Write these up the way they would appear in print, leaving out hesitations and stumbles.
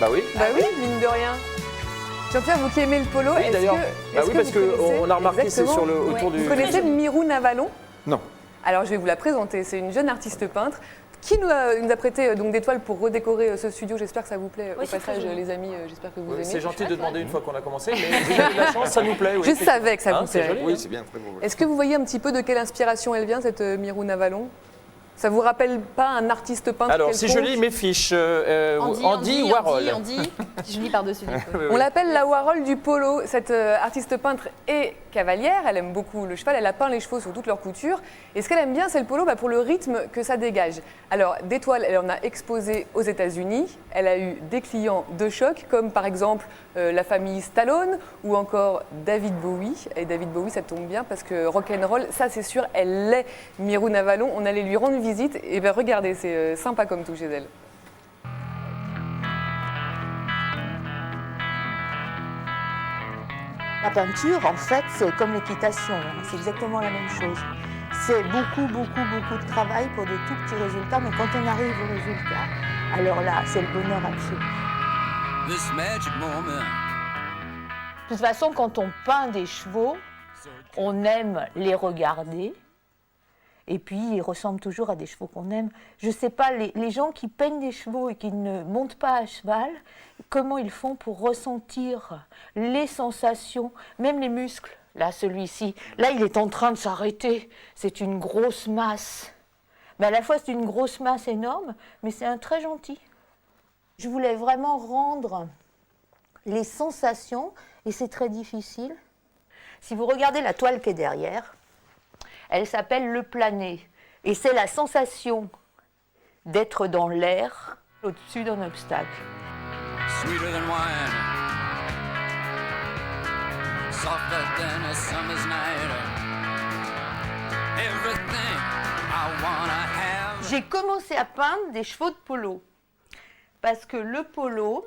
Bah oui. Bah oui, mine de rien. Jean-Pierre, vous qui aimez le polo, Oui, d'ailleurs. Bah oui, parce qu'on a remarqué, c'est sur le autour du. Vous connaissez Mirou Navalon? Non. Alors je vais vous la présenter. C'est une jeune artiste peintre qui nous a prêté donc des toiles pour redécorer ce studio. J'espère que ça vous plaît. Au passage, les amis, j'espère que vous aimez. C'est gentil de demander une fois qu'on a commencé, mais vous avez de la chance, ça nous plaît. Oui, je savais que ça vous plairait. Oui, c'est bien, très beau. Est-ce que vous voyez un petit peu de quelle inspiration elle vient, cette Mirou Navalon? Ça vous rappelle pas un artiste peintre? Alors, si je lis mes fiches, Andy Warhol. Andy, je lis par-dessus. On l'appelle la Warhol du polo. Cette artiste peintre est cavalière, elle aime beaucoup le cheval, elle a peint les chevaux sur toutes leurs coutures. Et ce qu'elle aime bien, c'est le polo pour le rythme que ça dégage. Alors, des toiles, elle en a exposé aux États-Unis. Elle a eu des clients de choc, comme par exemple la famille Stallone ou encore David Bowie. Et David Bowie, ça tombe bien parce que rock'n'roll, ça c'est sûr, elle l'est. Mirou Navalon, on allait lui rendre visite. Et bien regardez, c'est sympa comme tout chez elle. La peinture, en fait, c'est comme l'équitation, c'est exactement la même chose. C'est beaucoup de travail pour de tout petits résultats, mais quand on arrive au résultat, alors là, c'est le bonheur absolu. De toute façon, quand on peint des chevaux, on aime les regarder, et puis ils ressemblent toujours à des chevaux qu'on aime. Je ne sais pas, les gens qui peignent des chevaux et qui ne montent pas à cheval, comment ils font pour ressentir les sensations, même les muscles. Là, celui-ci, là, il est en train de s'arrêter. C'est une grosse masse. Mais à la fois, c'est une grosse masse énorme, mais c'est un très gentil. Je voulais vraiment rendre les sensations, et c'est très difficile. Si vous regardez la toile qui est derrière, elle s'appelle le plané. Et c'est la sensation d'être dans l'air au-dessus d'un obstacle. Sweeter than wine, softer than a summer's night. Everything I wanna have. J'ai commencé à peindre des chevaux de polo. Parce que le polo,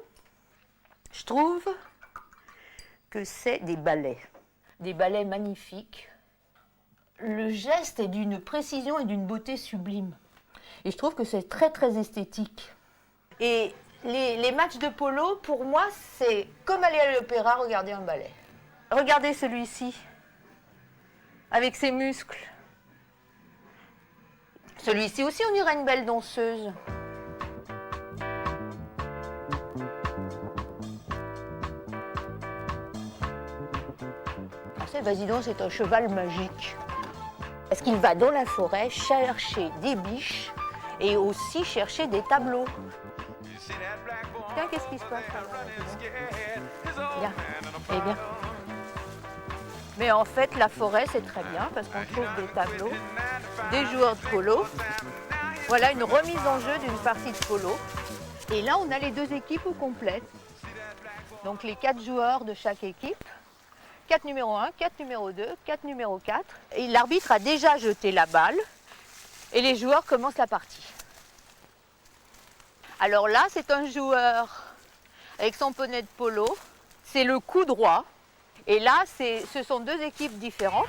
je trouve que c'est des balais. Des balais magnifiques. Le geste est d'une précision et d'une beauté sublime. Et je trouve que c'est très esthétique. Et les matchs de polo, pour moi, c'est comme aller à l'opéra regarder un ballet. Regardez celui-ci, avec ses muscles. Celui-ci aussi, on dirait une belle danseuse. Vas-y donc, c'est un cheval magique. Parce qu'il va dans la forêt chercher des biches et aussi chercher des tableaux. Tiens, qu'est-ce qui se passe là? Bien, eh bien. Mais en fait, la forêt, c'est très bien parce qu'on trouve des tableaux, des joueurs de polo. Voilà une remise en jeu d'une partie de polo. Et là, on a les deux équipes au complet. Donc les 4 joueurs de chaque équipe. 4 numéro 1, 4 numéro 2, 4 numéro 4. Et l'arbitre a déjà jeté la balle et les joueurs commencent la partie. Alors là, c'est un joueur avec son poney de polo. C'est le coup droit. Et là, ce sont deux équipes différentes.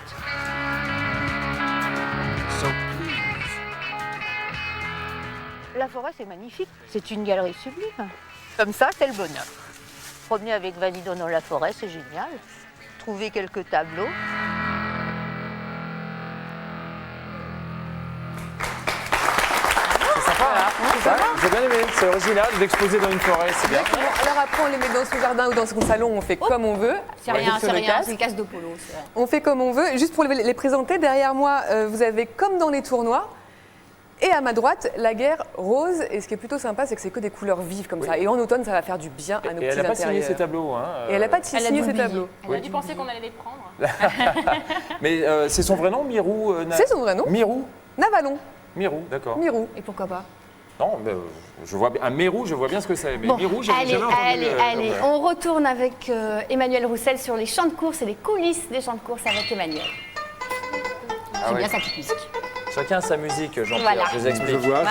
La forêt, c'est magnifique. C'est une galerie sublime. Comme ça, c'est le bonheur. Promener avec Validon dans la forêt, c'est génial. Trouver quelques tableaux. C'est sympa, hein? J'ai bien aimé, c'est original d'exposer dans une forêt, c'est bien. Alors après, on les met dans son jardin ou dans son salon, on fait comme on veut. C'est rien, c'est le casque de polo. On fait comme on veut. Juste pour les présenter, derrière moi, vous avez comme dans les tournois. Et à ma droite, la guerre rose. Et ce qui est plutôt sympa, c'est que c'est que des couleurs vives comme ça. Et en automne, ça va faire du bien à nos petits intérieurs. Et elle n'a pas signé ses tableaux. Hein, Et elle n'a pas signé ses tableaux. Elle a dû penser qu'on allait les prendre. Mais c'est son vrai nom, Mirou? C'est son vrai nom. Mirou? Navalon. Mirou, d'accord. Mirou. Et pourquoi pas? Non, mais je vois bien. Un Mérou, je vois bien ce que c'est. Mais Bon, Mirou, j'ai jamais entendu. Allez, on retourne avec Emmanuel Roussel sur les champs de course et les coulisses des champs de course avec Emmanuel. J'aime bien sa petite musique. Chacun sa musique, Jean-Pierre, Voilà. je vous explique. Je vois,